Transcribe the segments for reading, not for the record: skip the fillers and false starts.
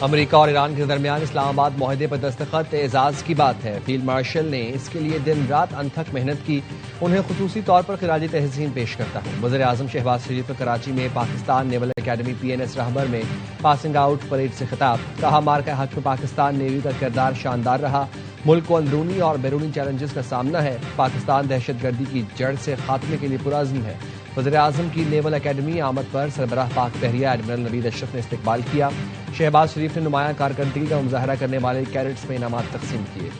America और Iran के दरमियान इस्लामाबाद मुआहदे पर दस्तखत एजाज की बात है। फील्ड मार्शल ने इसके लिए दिन रात अनथक मेहनत की। उन्हें खुसूसी तौर पर खिराजी तहसीन पेश करता हूँ। वज़ीर आज़म शहबाज शरीफ ने कराची में पाकिस्तान नेवल अकेडमी PNS रहबर में पासिंग आउट परेड से खिताब। कहा, मार्का हक में पाकिस्तान नेवी का किरदार शानदार रहा। मुल्क को अंदरूनी और बैरूनी चैलेंजेस का सामना है। पाकिस्तान दहशतगर्दी की जड़ से खात्मे के लिए पुरअज़्म है। वज़ीर आज़म की नेवल अकेडमी आमद पर सरबराह पाक बहरिया एडमिरल नवीद अशरफ ने इस्तकबाल किया। शहबाज शरीफ ने नुमाया कारकर्दगी का मुजाहरा करने वाले कैडेट्स में इनामात तकसीम किए।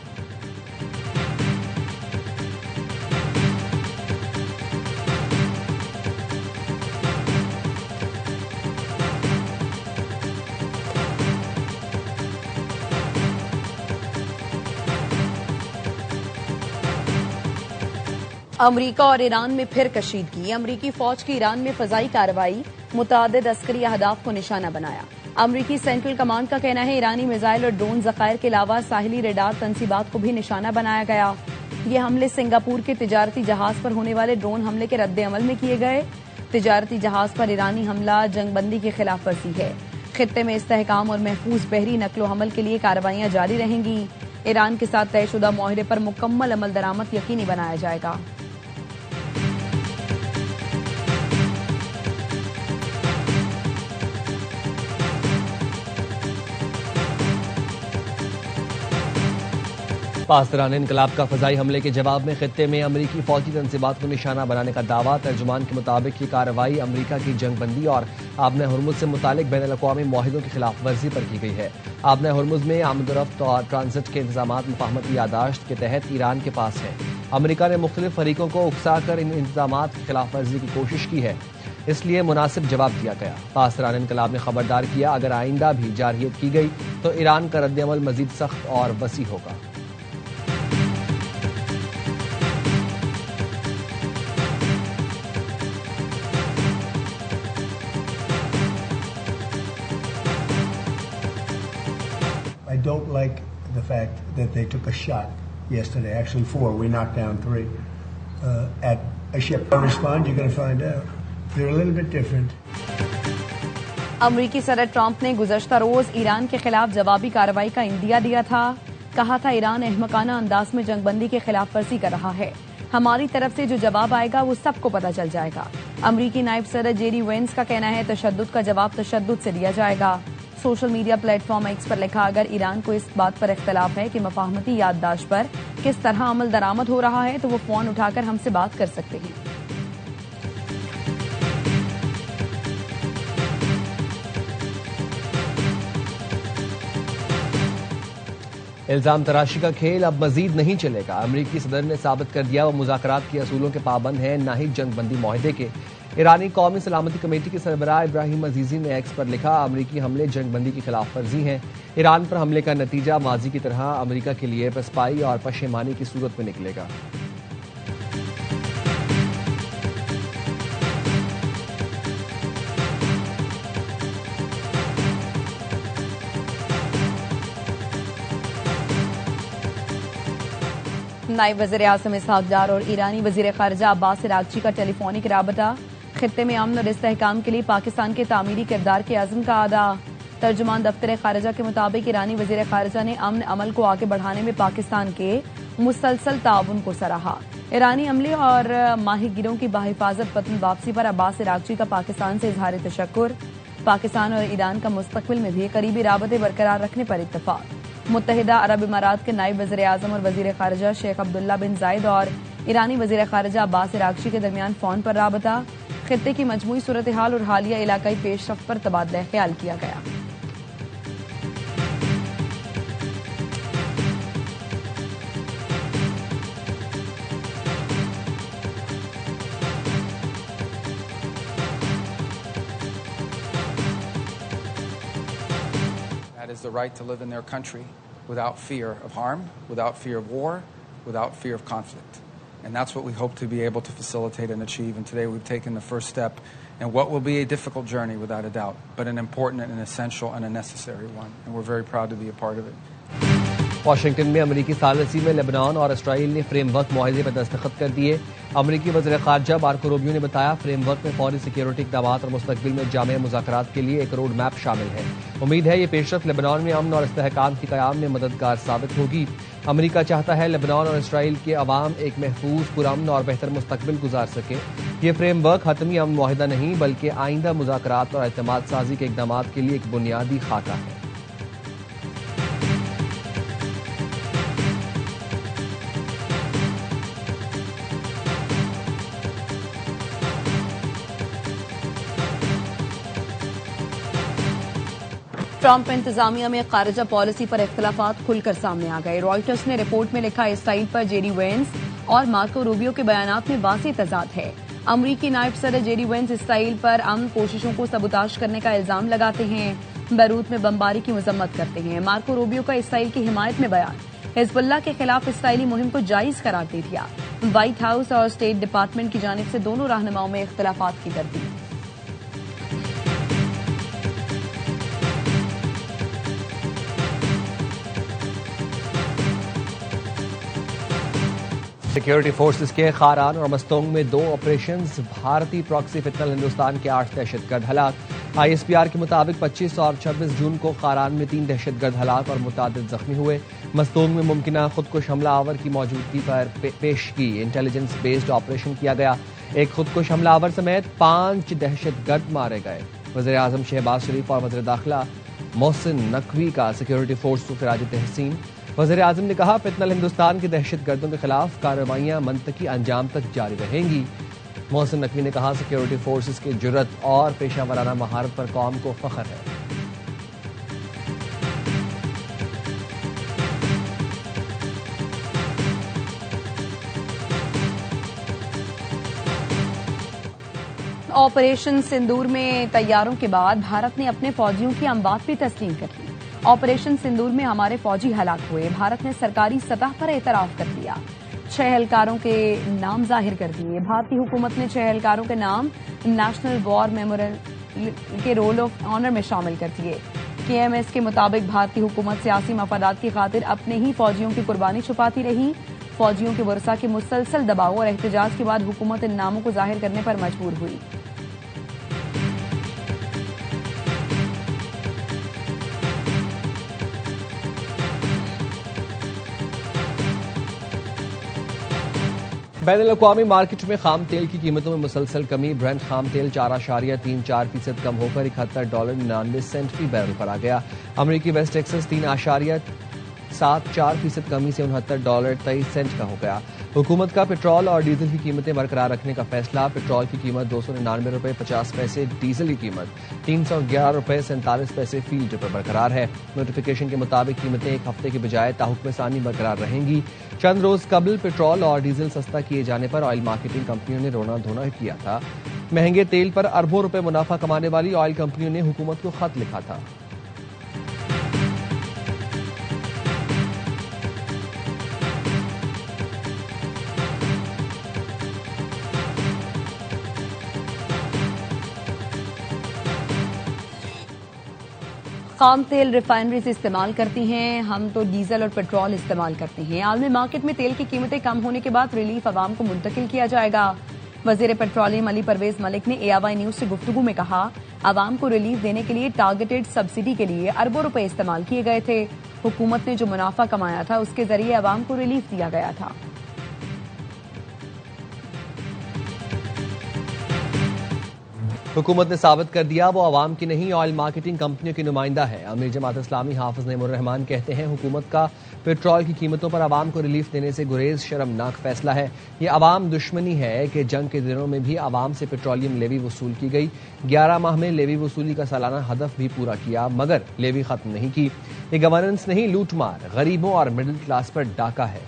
अमरीका और ईरान में फिर कशीदगी। अमरीकी फौज की ईरान में फजाई कार्रवाई, मुतादिद अस्करी अहदाफ को निशाना बनाया। अमरीकी सेंट्रल कमांड का कहना है ईरानी मिसाइल और ड्रोन जखायर के अलावा साहिली रेडार तंसीबात को भी निशाना बनाया गया। ये हमले सिंगापुर के तिजारती जहाज पर होने वाले ड्रोन हमले के रद्द अमल में किए गए। तिजारती जहाज पर ईरानी हमला जंगबंदी की खिलाफ वर्जी है। खित्ते में इस्तेहकाम और महफूज बहरी नकलो हमल के लिए कार्रवाइयां जारी रहेंगी। ईरान के साथ तयशुदा मुआहदे पर मुकम्मल अमल दरामद यकीनी बनाया जाएगा। पासदारान इनकलाब का फजाई हमले के जवाब में खित्ते में अमरीकी फौजी तंसीबात को निशाना बनाने का दावा। तर्जुमान के मुताबिक ये कार्रवाई अमरीका की जंगबंदी और आबना हुर्मुज से मुतालिक बैन अल-अक़वामी मुआहिदों की खिलाफ वर्जी पर की गई है। आबना हुर्मुज में आमदोरफ्त और ट्रांजिट के इंतजामात मुफाहमती यादाश्त के तहत ईरान के पास है। अमरीका ने मुख्तलिफ फरीकों को उकसा कर इन इंतजामात की खिलाफ वर्जी की कोशिश की है, इसलिए मुनासिब जवाब दिया गया। पासदारान इनकलाब ने खबरदार किया, अगर आइंदा भी जारहियत की गई तो ईरान का रद्द-ए-अमल मजीद सख्त और वसी होगा। I don't like the fact that they took a shot yesterday. Actually, 4. We knocked down 3 at a ship. Don't respond. You're going to find out. They're a little bit different. अमरीकी सदर Trump ने गुज़श्ता रोज Iran के खिलाफ जवाबी कार्रवाई का India दिया था। कहा था, ईरान अहमकाना अंदाज में जंगबंदी के खिलाफ वर्जी कर रहा है। हमारी तरफ से जो जवाब आएगा वो सबको पता चल जाएगा। अमरीकी नायब सदर जेडी वेंस का कहना है, तशद्दुद का जवाब तशद्दुद से दिया जाएगा। सोशल मीडिया प्लेटफॉर्म X पर लिखा, अगर ईरान को इस बात पर इख्तलाफ है कि मफाहमती याददाश्त पर किस तरह अमल दरामद हो रहा है तो वो फोन उठाकर हमसे बात कर सकते हैं। इल्जाम तराशी का खेल अब मजीद नहीं चलेगा। अमरीकी सदर ने साबित कर दिया वो मुज़ाकरात के असूलों के पाबंद हैं, न ही जंगबंदी मुआहदे के। ईरानी कौमी सलामती कमेटी के सरबराह इब्राहिम अजीजी ने X पर लिखा, अमरीकी हमले जंगबंदी की खिलाफ वर्जी हैं। ईरान पर हमले का नतीजा माजी की तरह अमरीका के लिए पसपाई और पशेमानी की सूरत में निकलेगा। नायब वज़ीर आज़म इसहाक डार और ईरानी वज़ीर ख़ारिजा अब्बास अराग़ची का टेलीफोनिक राबता। खित्ते में अमन और इस्तेहकाम के लिए पाकिस्तान के तामीरी किरदार के अज़्म का अदा। तर्जुमान दफ्तर ख़ारिजा के मुताबिक ईरानी वज़ीर ख़ारिजा ने अमन अमल को आगे बढ़ाने में पाकिस्तान के मुसलसल ताउन को सराहा। ईरानी अमले और माहिगिरों की बाहिफाजत वतन वापसी पर अब्बास अराग़ची का पाकिस्तान से इजहार तशक्कुर। पाकिस्तान और ईरान का मुस्तक़बिल में भी करीबी राबते बरकरार रखने पर इत्तफ़ाक़। मुत्तहिदा अरब इमारात के नायब वज़ीर आज़म और वज़ीर ख़ारिजा शेख अब्दुल्ला बिन जायद और ईरानी वज़ीर ख़ारिजा अब्बास अराग़ची के दरमियान फ़ोन पर राबता। खित्ते की मजमूई सूरत हाल और हालिया इलाकाई पेशरफ्त पर तबादला ख्याल किया गया। That is the right to live in their country without fear of harm, without fear of war, without fear of conflict. And that's what we hope to be able to facilitate and achieve. And today we've taken the first step in what will be a difficult journey without a doubt, but an important and an essential and a necessary one. And we're very proud to be a part of it. Washington में अमरीकी सालसी में Lebanon और Israel ने framework मुआहदे पर दस्तखत कर दिए। अमरीकी वज़ीर ख़ारजा मार्को रूबियो ने बताया, फ्रेमवर्क में फौरी सिक्योरिटी इक़दामात और मुस्तक़बिल में जामे मुज़ाकरात के लिए एक रोड मैप शामिल है। उम्मीद है ये पेशरफ़्त लेबनान में अमन और इस्तेहकाम के क़याम में मददगार साबित होगी। अमरीका चाहता है लेबनान और इसराइल के अवाम एक महफूज, पुरअमन और बेहतर मुस्तक़बिल गुजार सके। ये फ्रेमवर्क हतमी अमन मुआहदा नहीं बल्कि आइंदा मुज़ाकरात और एतमाद साजी के इक़दामात के लिए एक बुनियादी खाका है। ट्रंप इंतजामिया में खारजा पॉलिसी पर इख्तलाफात खुलकर सामने आ गए। रॉयटर्स ने रिपोर्ट में लिखा, इसराइल पर जेडी वेंस और मार्को रूबियो के बयानात में वाज़ेह तज़ाद है। अमरीकी नायब सदर जेडी वेंस इसराइल पर अमन कोशिशों को सबूताज करने का इल्जाम लगाते हैं, बैरूत में बमबारी की मजम्मत करते हैं। मार्को रूबियो का इसराइल की हिमायत में बयान हिजबुल्लाह के खिलाफ इसराइली मुहिम को जायज करार दे दिया। व्हाइट हाउस और स्टेट डिपार्टमेंट की जानिब से दोनों रहनुमाओं में इख्तलाफात की तरदीद। सिक्योरिटी फोर्सेस के खारान और मस्तोंग में 2 ऑपरेशंस। भारतीय प्रॉक्सी फितनल हिंदुस्तान के 8 दहशतगर्द हलाक। ISPR के मुताबिक 25 और 26 जून को खारान में 3 दहशतगर्द हलाक और मुतादिद जख्मी हुए। मस्तोंग में मुमकिना खुदकुश हमलावर की मौजूदगी पर पेश की इंटेलिजेंस बेस्ड ऑपरेशन किया गया। एक खुदकुश हमलावर समेत 5 दहशतगर्द मारे गए। वज़ीर आज़म शहबाज शरीफ और वज़ीर दाखिला मोहसिन नकवी का सिक्योरिटी फोर्स को खिराज तहसीन। वज़ीर आज़म ने कहा, फितनल हिंदुस्तान के दहशतगर्दों के खिलाफ कार्रवाइयां मंतकी अंजाम तक जारी रहेंगी। मोहसिन नकवी ने कहा, सिक्योरिटी फोर्सेस की जुर्रत और पेशा वराना महारत पर कौम को फख्र है। ऑपरेशन सिंदूर में तैयारों के बाद भारत ने अपने फौजियों की अमवात भी तस्लीम कर ली। ऑपरेशन सिंदूर में हमारे फौजी हलाक हुए। भारत ने सरकारी सतह पर एतराफ कर लिया। 6 एहलकारों के नाम जाहिर कर दिए। भारतीय हुकूमत ने 6 एहलकारों के नाम नेशनल वॉर मेमोरियल के रोल ऑफ ऑनर में शामिल कर दिए। KMS के मुताबिक भारतीय हुकूमत सियासी मफादात की खातिर अपने ही फौजियों की कुर्बानी छुपाती रही। फौजियों के वर्सा के मुसलसल दबाव और एहतजाज के बाद हुकूमत इन नामों को जाहिर करने पर मजबूर हुई। बैनुल-अक़वामी मार्केट में खाम तेल की कीमतों में मुसलसल कमी। ब्रेंट खाम तेल 4.34% कम होकर $71.99 फी बैरल पर आ गया। अमरीकी वेस्ट टेक्सास 3.74% कमी से $69.23 का हो गया। हुकूमत का पेट्रोल और डीजल की कीमतें बरकरार रखने का फैसला। पेट्रोल की कीमत $299.50, डीजल की कीमत $311.47 फी लीटर पर बरकरार है। नोटिफिकेशन के मुताबिक कीमतें एक हफ्ते के बजाय ताहुक्म सानी बरकरार रहेंगी। चंद रोज कबल पेट्रोल और डीजल सस्ता किए जाने पर ऑयल मार्केटिंग कंपनियों ने रोना धोना किया था। महंगे तेल पर अरबों रुपए मुनाफा कमाने वाली ऑयल कंपनियों ने हुकूमत को खत लिखा था। खाम तेल रिफाइनरीज इस्तेमाल करती हैं, हम तो डीजल और पेट्रोल इस्तेमाल करते हैं। आलमी मार्केट में तेल की कीमतें कम होने के बाद रिलीफ अवाम को मुंतकिल किया जाएगा। वजीर पेट्रोलियम अली परवेज मलिक ने AIY न्यूज से गुफ्तगू में कहा, अवाम को रिलीफ देने के लिए टारगेटेड सब्सिडी के लिए अरबों रुपए इस्तेमाल किए गए थे। हुकूमत ने जो मुनाफा कमाया था उसके जरिए अवाम को रिलीफ दिया गया था। हुकूमत ने साबित कर दिया वो अवाम की नहीं, ऑयल मार्केटिंग कंपनियों की नुमाइंदा है। अमीर जमात इस्लामी हाफिज नईमुर रहमान कहते हैं, हुकूमत का पेट्रोल की कीमतों पर अवाम को रिलीफ देने से गुरेज शर्मनाक फैसला है। ये अवाम दुश्मनी है कि जंग के दिनों में भी अवाम से पेट्रोलियम लेवी वसूल की गई। 11 माह में लेवी वसूली का सालाना हदफ भी पूरा किया मगर लेवी खत्म नहीं की। ये गवर्नेंस नहीं, लूटमार, गरीबों और मिडिल क्लास पर डाका है।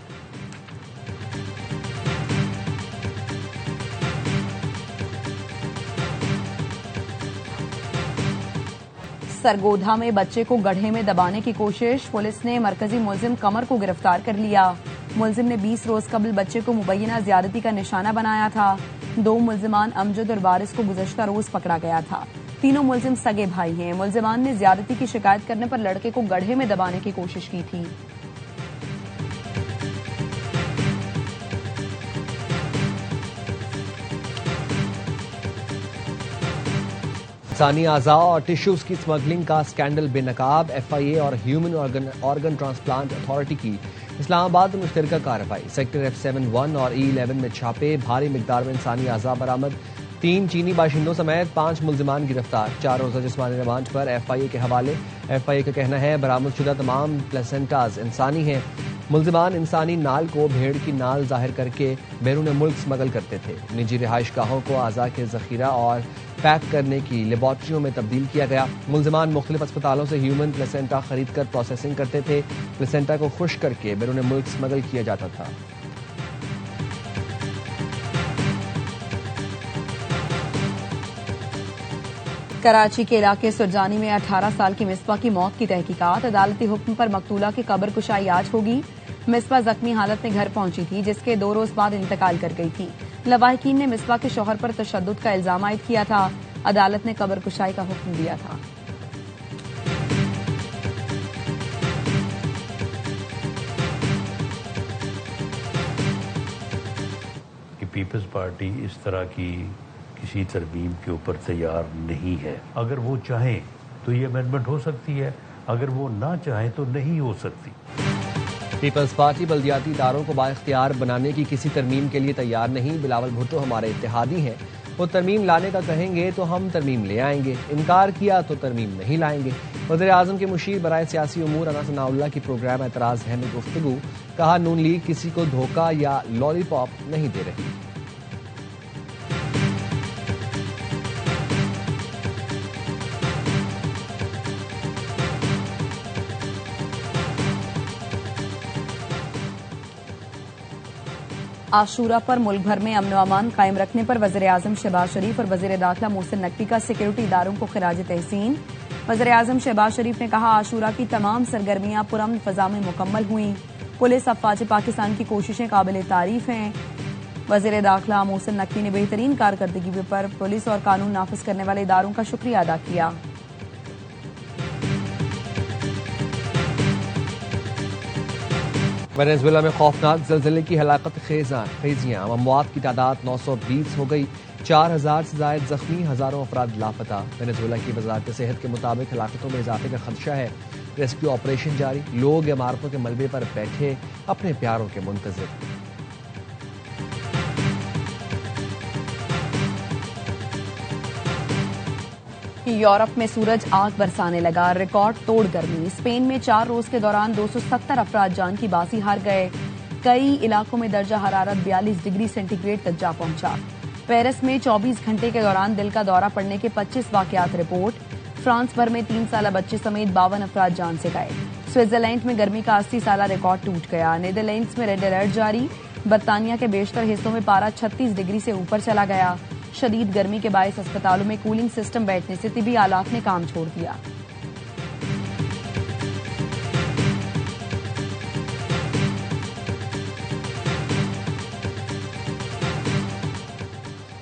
सरगोधा में बच्चे को गड्ढे में दबाने की कोशिश। पुलिस ने मरकजी मुलजिम कमर को गिरफ्तार कर लिया। मुलजिम ने 20 रोज कबल बच्चे को मुबैना ज्यादती का निशाना बनाया था। 2 मुलजिमान अमजद और वारिस को गुज़श्ता रोज पकड़ा गया था। तीनों मुलजिम सगे भाई हैं। मुलजिमान ने ज्यादती की शिकायत करने पर लड़के को गड्ढे में दबाने की कोशिश की थी। इंसानी अज़ा और टिश्यूज की स्मगलिंग का स्कैंडल बेनकाब। FIA और ह्यूमन ऑर्गन ट्रांसप्लांट अथॉरिटी की इस्लामाबाद में मुश्तरका कार्रवाई। सेक्टर F71 और E11 में छापे। भारी मिकदार में इंसानी अज़ा बरामद। 3 चीनी बाशिंदों समेत 5 मुल्जिमान गिरफ्तार। 4 रोज़ा जिस्मानी रिमांड पर FIA के हवाले। FIA का कहना है बरामदशुदा तमाम प्लेसेंटाज इंसानी हैं। मुल्जिमान इंसानी नाल को भेड़ की नाल जाहिर करके बैरून मुल्क स्मगल करते थे। निजी रिहाइश गाहों को अज़ा के जखीरा और पैक करने की लेबॉर्ट्रियों में तब्दील किया गया। मुल्जिमान मुख्तलिफ अस्पतालों से ह्यूमन प्लेसेंटा खरीद कर प्रोसेसिंग करते थे। प्लेसेंटा को खुश करके बैरून मुल्क स्मगल किया जाता था। कराची के इलाके सुरजानी में 18 साल की मिसबा की मौत की तहकीकात। अदालती हुक्म पर मकतूला की कब्र कुशाई आज होगी। मिसबा जख्मी हालत में घर पहुंची थी, जिसके 2 रोज बाद इंतकाल कर गई थी। लवाहिकीन ने मिसबा के शौहर पर तशद्दुद का इल्जाम आयद किया था। अदालत ने कब्र कुशाई का हुक्म दिया था। पीपल्स पार्टी इस तरह की किसी तरमीम के ऊपर तैयार नहीं है। अगर वो चाहें तो ये अमेंडमेंट हो सकती है, अगर वो ना चाहें तो नहीं हो सकती। पीपल्स पार्टी बल्दियाती इदारों को बाइख्तियार बनाने की किसी तरमीम के लिए तैयार नहीं। बिलावल भुट्टो हमारे इत्तेहादी हैं, वो तरमीम लाने का कहेंगे तो हम तरमीम ले आएंगे, इनकार किया तो तरमीम नहीं लाएंगे। वज़ीर आज़म के मुशीर बराए सियासी उमूर अना सनाउल्लाह की प्रोग्राम एतराज़ है में गुफ्तगू। कहा नून लीग किसी को धोखा या लॉलीपॉप नहीं दे रही। आशूरा पर मुल्क भर में अमन अमान कायम रखने पर वज़ीर आज़म शहबाज शरीफ और वज़ीर दाखिला मोहसिन नकवी का सिक्योरिटी इदारों को खिराज तहसीन। वज़ीर आज़म शहबाज शरीफ ने कहा आशूरा की तमाम सरगर्मियां पुरअमन फ़ज़ा में मुकम्मल हुई। पुलिस अफ़वाज पाकिस्तान की कोशिशें काबिल तारीफ हैं। वज़ीर दाखिला मोहसिन नकवी ने बेहतरीन कारकर्दगी पर पुलिस और कानून नाफिज करने वाले इदारों का शुक्रिया अदा किया। वेनेजुएला में खौफनाक ज़लज़ले की हलाकत खेजियां। अमवात की तादाद 920 हो गई। 4000 से जायद जख्मी, हजारों अफराद लापता। वेनेजुएला की वजारत सेहत के मुताबिक हलाकतों में इजाफे का खदशा है। रेस्क्यू ऑपरेशन जारी। लोग इमारतों के मलबे पर बैठे अपने प्यारों के मुंतज़िर। यूरोप में सूरज आग बरसाने लगा। रिकॉर्ड तोड़ गर्मी। स्पेन में 4 रोज के दौरान 270 अफराद जान की बाजी हार गए। कई इलाकों में दर्जा हरारत 42 डिग्री सेंटीग्रेड तक जा पहुंचा। पेरिस में 24 घंटे के दौरान दिल का दौरा पड़ने के 25 वाकयात रिपोर्ट। फ्रांस भर में 3 साल बच्चे समेत 52 अफराद जान से गए। स्विट्जरलैंड में गर्मी का 80 साल रिकॉर्ड टूट गया। नीदरलैंड्स में रेड अलर्ट जारी। बर्तानिया के बेशतर हिस्सों में पारा 36 डिग्री से ऊपर चला गया। शदीद गर्मी के बायस अस्पतालों में कूलिंग सिस्टम बैठने से तिबी आलात ने काम छोड़ दिया।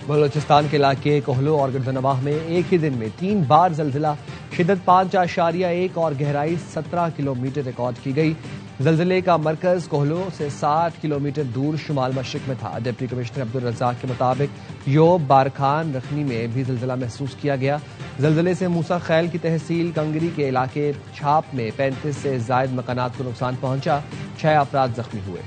बलोचिस्तान के इलाके कोहलो और गर्दनवाह में एक ही दिन में 3 बार जलजिला। शिद्दत 5.1 और गहराई 17 किलोमीटर रिकॉर्ड की गई। जलजिले का मरकज कोहलो से 60 किलोमीटर दूर शुमाल मशरिक में था। डिप्टी कमिश्नर अब्दुल रज़ाक के मुताबिक योब, बारखान, रखनी में भी जलजिला महसूस किया गया। जलजिले से मूसा खैल की तहसील कंगरी के इलाके छाप में 35 से जायद मकानात को नुकसान पहुंचा। 6 अफराद जख्मी हुए।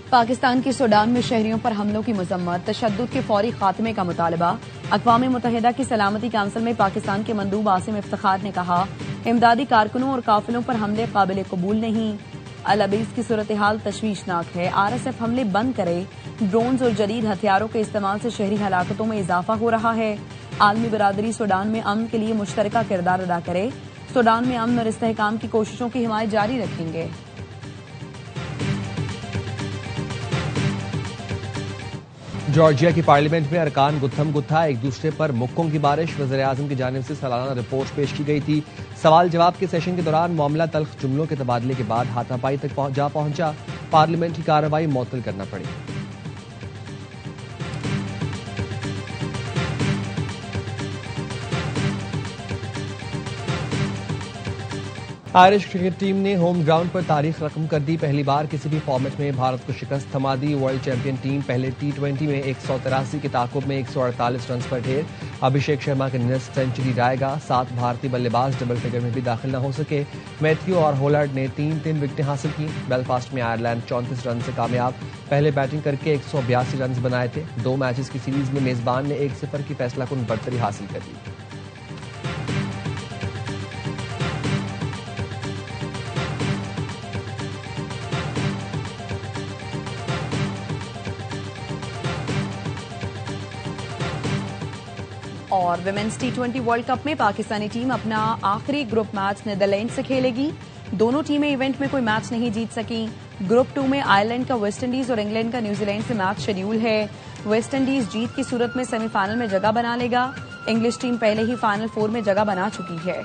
पाकिस्तान के सूडान में शहरियों पर हमलों की मजम्मत। तशद्दुद के फौरी खात्मे का मुतालबा। अक़वाम मुत्तहिदा की सलामती काउंसिल में पाकिस्तान के मंदूब आसिम इफ्तिखार ने कहा इमदादी कारकुनों और काफिलों पर हमले काबिल कबूल नहीं। अल-अबीस की सूरत हाल तशवीशनाक है। RSF हमले बंद करे। ड्रोन्स और जदीद हथियारों के इस्तेमाल से शहरी हलाकतों में इजाफा हो रहा है। आलमी बरादरी सूडान में अमन के लिए मुश्तरका किरदार अदा करे। सूडान में अमन और इस्तेहकाम की कोशिशों की हिमायत जारी रखेंगे। जॉर्जिया की पार्लियामेंट में अरकान गुत्थम गुत्था, एक दूसरे पर मुक्कों की बारिश। वज़ीर आज़म की जानिब से सालाना रिपोर्ट पेश की गई थी। सवाल जवाब के सेशन के दौरान मामला तल्ख जुमलों के तबादले के बाद हाथापाई तक जा पहुंचा। पार्लियामेंट की कार्रवाई मुअत्तल करना पड़ी। आयरिश क्रिकेट टीम ने होम ग्राउंड पर तारीख रकम कर दी। पहली बार किसी भी फॉर्मेट में भारत को शिकस्त थमा दी। वर्ल्ड चैंपियन टीम पहले T20 में 183 के ताकुब में 148 रन पर ढेर। अभिषेक शर्मा के नेक्स्ट सेंचुरी जाएगा। 7 भारतीय बल्लेबाज डबल फिगर में भी दाखिल न हो सके। मैथ्यू और होलार्ड ने 3-3 विकेटें हासिल की। बेलफास्ट में आयरलैंड 34 रन से कामयाब। पहले बैटिंग करके 182 रन बनाए थे। 2 मैचेस की सीरीज में मेजबान ने 1-0 की फैसलाकुन बढ़तरी हासिल कर ली। और विमेंस T20 वर्ल्ड कप में पाकिस्तानी टीम अपना आखिरी ग्रुप मैच नीदरलैंड से खेलेगी। दोनों टीमें इवेंट में कोई मैच नहीं जीत सकी। ग्रुप 2 में आयरलैंड का वेस्टइंडीज और इंग्लैंड का न्यूजीलैंड से मैच शेड्यूल है। वेस्टइंडीज जीत की सूरत में सेमीफाइनल में जगह बना लेगा। इंग्लिश टीम पहले ही फाइनल 4 में जगह बना चुकी है।